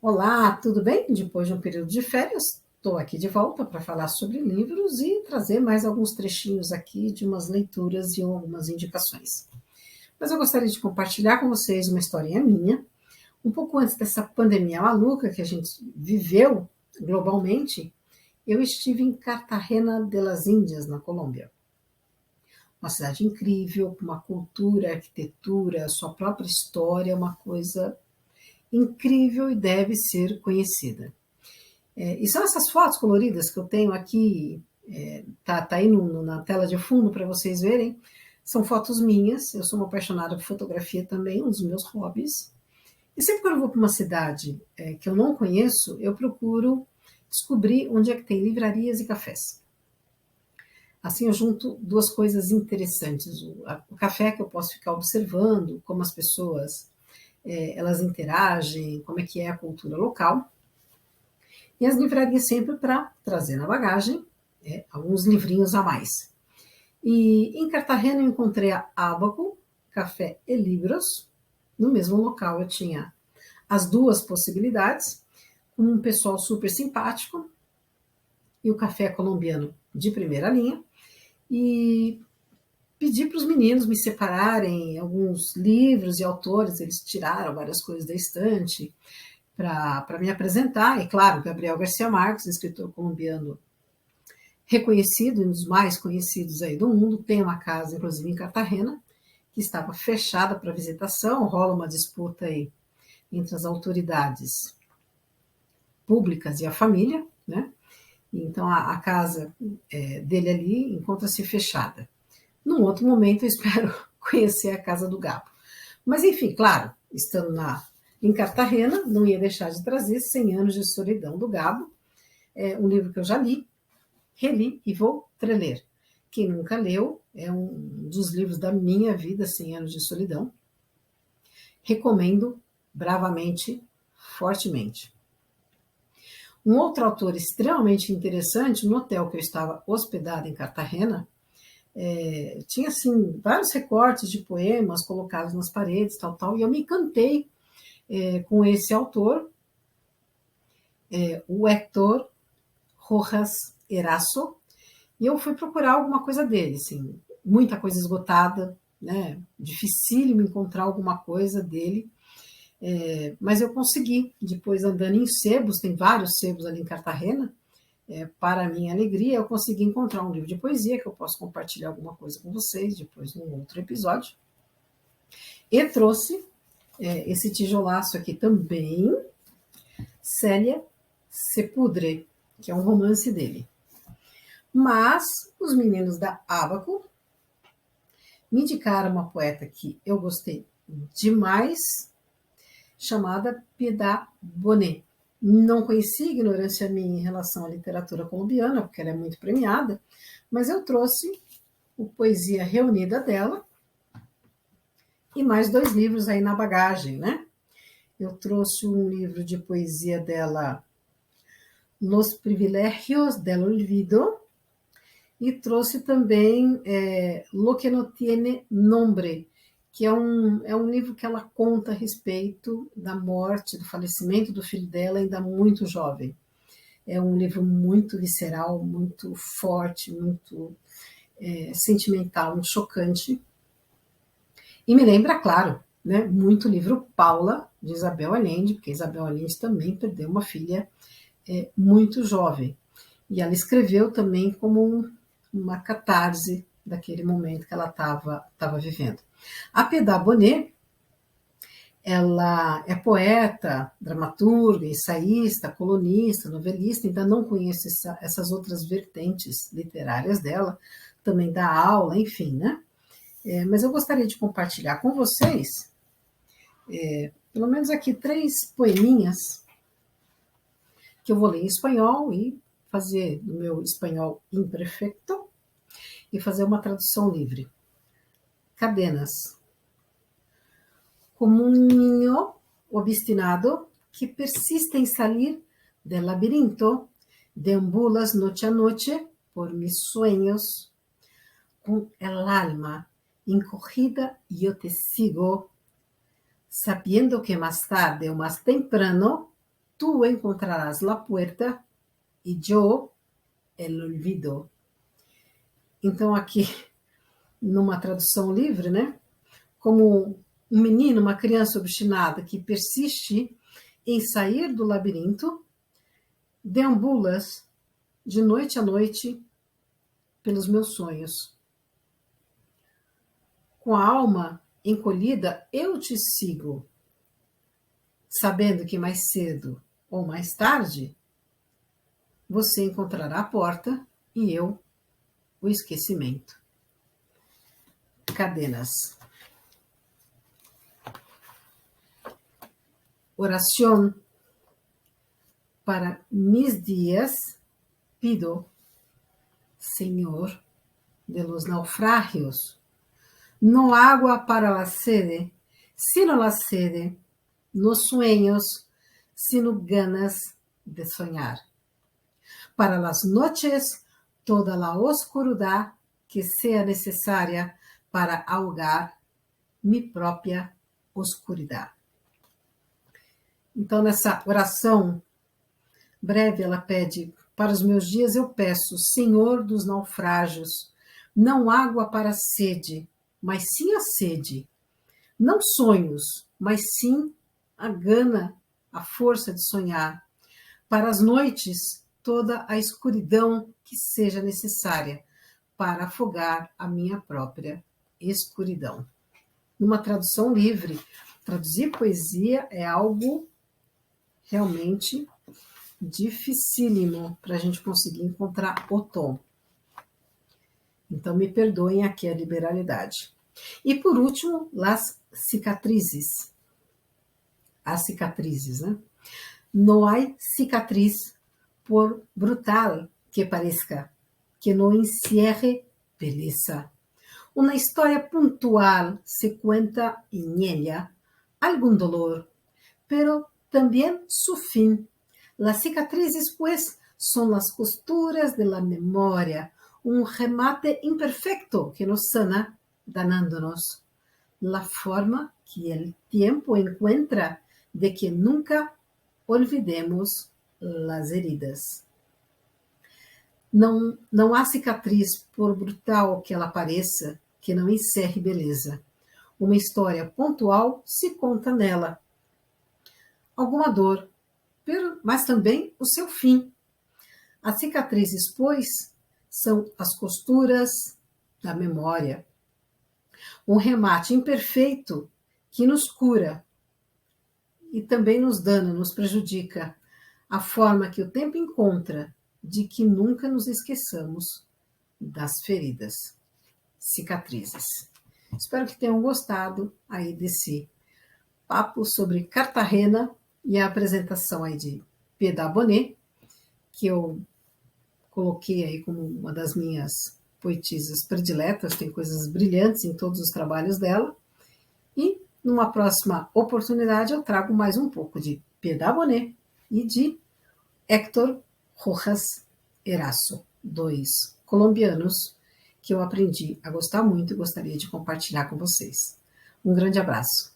Olá, tudo bem? Depois de um período de férias, estou aqui de volta para falar sobre livros e trazer mais alguns trechinhos aqui de umas leituras e algumas indicações. Mas eu gostaria de compartilhar com vocês uma historinha minha, um pouco antes dessa pandemia maluca que a gente viveu globalmente. Eu estive em Cartagena de las Índias, na Colômbia. Uma cidade incrível, com uma cultura, arquitetura, sua própria história, uma coisa incrível e deve ser conhecida. E são essas fotos coloridas que eu tenho aqui, tá aí na tela de fundo para vocês verem. São fotos minhas, eu sou uma apaixonada por fotografia também, um dos meus hobbies. E sempre que eu vou para uma cidade que eu não conheço, eu procuro descobrir onde é que tem livrarias e cafés. Assim eu junto duas coisas interessantes. O café, que eu posso ficar observando como as pessoas elas interagem, como é que é a cultura local. E as livrarias sempre para trazer na bagagem alguns livrinhos a mais. E em Cartagena eu encontrei a Ábaco, Café e Livros. No mesmo local eu tinha as duas possibilidades, com um pessoal super simpático e o café colombiano de primeira linha. E pedi para os meninos me separarem alguns livros e autores, eles tiraram várias coisas da estante para me apresentar. E claro, Gabriel Garcia Marques, escritor colombiano reconhecido, um dos mais conhecidos aí do mundo, tem uma casa, inclusive em Cartagena, que estava fechada para visitação. Rola uma disputa aí entre as autoridades públicas e a família, né? Então a casa dele ali encontra-se fechada. Num outro momento eu espero conhecer a casa do Gabo. Mas enfim, claro, estando em Cartagena, não ia deixar de trazer 100 anos de solidão do Gabo, um livro que eu já li, reli e vou reler. Quem nunca leu, é um dos livros da minha vida, 100 anos de solidão. Recomendo bravamente, fortemente. Um outro autor extremamente interessante, no hotel que eu estava hospedada em Cartagena, tinha assim vários recortes de poemas colocados nas paredes, tal, e eu me encantei com esse autor, o Héctor Rojas Eraso, e eu fui procurar alguma coisa dele, assim, muita coisa esgotada, né? Dificílimo encontrar alguma coisa dele, mas eu consegui, depois andando em sebos, tem vários sebos ali em Cartagena, para a minha alegria, eu consegui encontrar um livro de poesia, que eu posso compartilhar alguma coisa com vocês depois num outro episódio, e trouxe esse tijolaço aqui também, Célia Sepudre, que é um romance dele. Mas os meninos da Ábaco me indicaram uma poeta que eu gostei demais, chamada Piedad Bonet. Não conheci, ignorância minha em relação à literatura colombiana, porque ela é muito premiada, mas eu trouxe o Poesia Reunida dela e mais 2 livros aí na bagagem, né? Eu trouxe um livro de poesia dela, Los Privilegios del Olvido, e trouxe também Lo que no tiene nombre, que é um livro que ela conta a respeito da morte, do falecimento do filho dela, ainda muito jovem. É um livro muito visceral, muito forte, muito sentimental, muito chocante. E me lembra, claro, né, muito o livro Paula, de Isabel Allende, porque Isabel Allende também perdeu uma filha muito jovem. E ela escreveu também como uma catarse daquele momento que ela estava vivendo. A Piedad Bonet, ela é poeta, dramaturga, ensaísta, colunista, novelista, ainda não conheço essas outras vertentes literárias dela, também dá aula, enfim, né? Mas eu gostaria de compartilhar com vocês, pelo menos aqui, 3 poeminhas que eu vou ler em espanhol e fazer no meu espanhol imperfeito e fazer uma tradução livre. Cadenas. Como un niño obstinado que persiste en salir del laberinto, deambulas noche a noche por mis sueños, con el alma encogida yo te sigo, sabiendo que más tarde o más temprano tú encontrarás la puerta e yo el olvido. Então, aqui, numa tradução livre, né? Como um menino, uma criança obstinada que persiste em sair do labirinto, deambulas de noite a noite pelos meus sonhos. Com a alma encolhida, eu te sigo, sabendo que mais cedo ou mais tarde você encontrará a porta e eu o esquecimento. Cadenas. Oración. Para mis días pido, Señor de los naufragios, no agua para la sede, sino la sede, no sueños, sino ganas de soñar. Para las noches, toda la oscuridad que sea necesaria para ahogar mi própria oscuridade. Então, nessa oração breve, ela pede: para os meus dias eu peço, Senhor dos naufrágios, não água para a sede, mas sim a sede. Não sonhos, mas sim a gana, a força de sonhar. Para as noites, toda a escuridão que seja necessária para afogar a minha própria escuridão. Numa tradução livre, traduzir poesia é algo realmente dificílimo para a gente conseguir encontrar o tom. Então, me perdoem aqui a liberalidade. E, por último, las cicatrizes. As cicatrizes, né? No hay cicatriz, por brutal que parezca, que no encierre beleza. Una historia puntual se cuenta en ella algún dolor, pero también su fin. Las cicatrices, pues, son las costuras de la memoria, un remate imperfecto que nos sana, danándonos la forma que el tiempo encuentra de que nunca olvidemos las heridas. Não há cicatriz, por brutal que ela pareça, que não encerre beleza. Uma história pontual se conta nela. Alguma dor, mas também o seu fim. As cicatrizes, pois, são as costuras da memória. Um remate imperfeito que nos cura e também nos dana, nos prejudica. A forma que o tempo encontra de que nunca nos esqueçamos das feridas, cicatrizes. Espero que tenham gostado aí desse papo sobre Cartagena e a apresentação aí de Piedad Bonet, que eu coloquei aí como uma das minhas poetisas prediletas, tem coisas brilhantes em todos os trabalhos dela. E numa próxima oportunidade eu trago mais um pouco de Piedad Bonet e de Héctor Rojas Erazo, dois colombianos que eu aprendi a gostar muito e gostaria de compartilhar com vocês. Um grande abraço.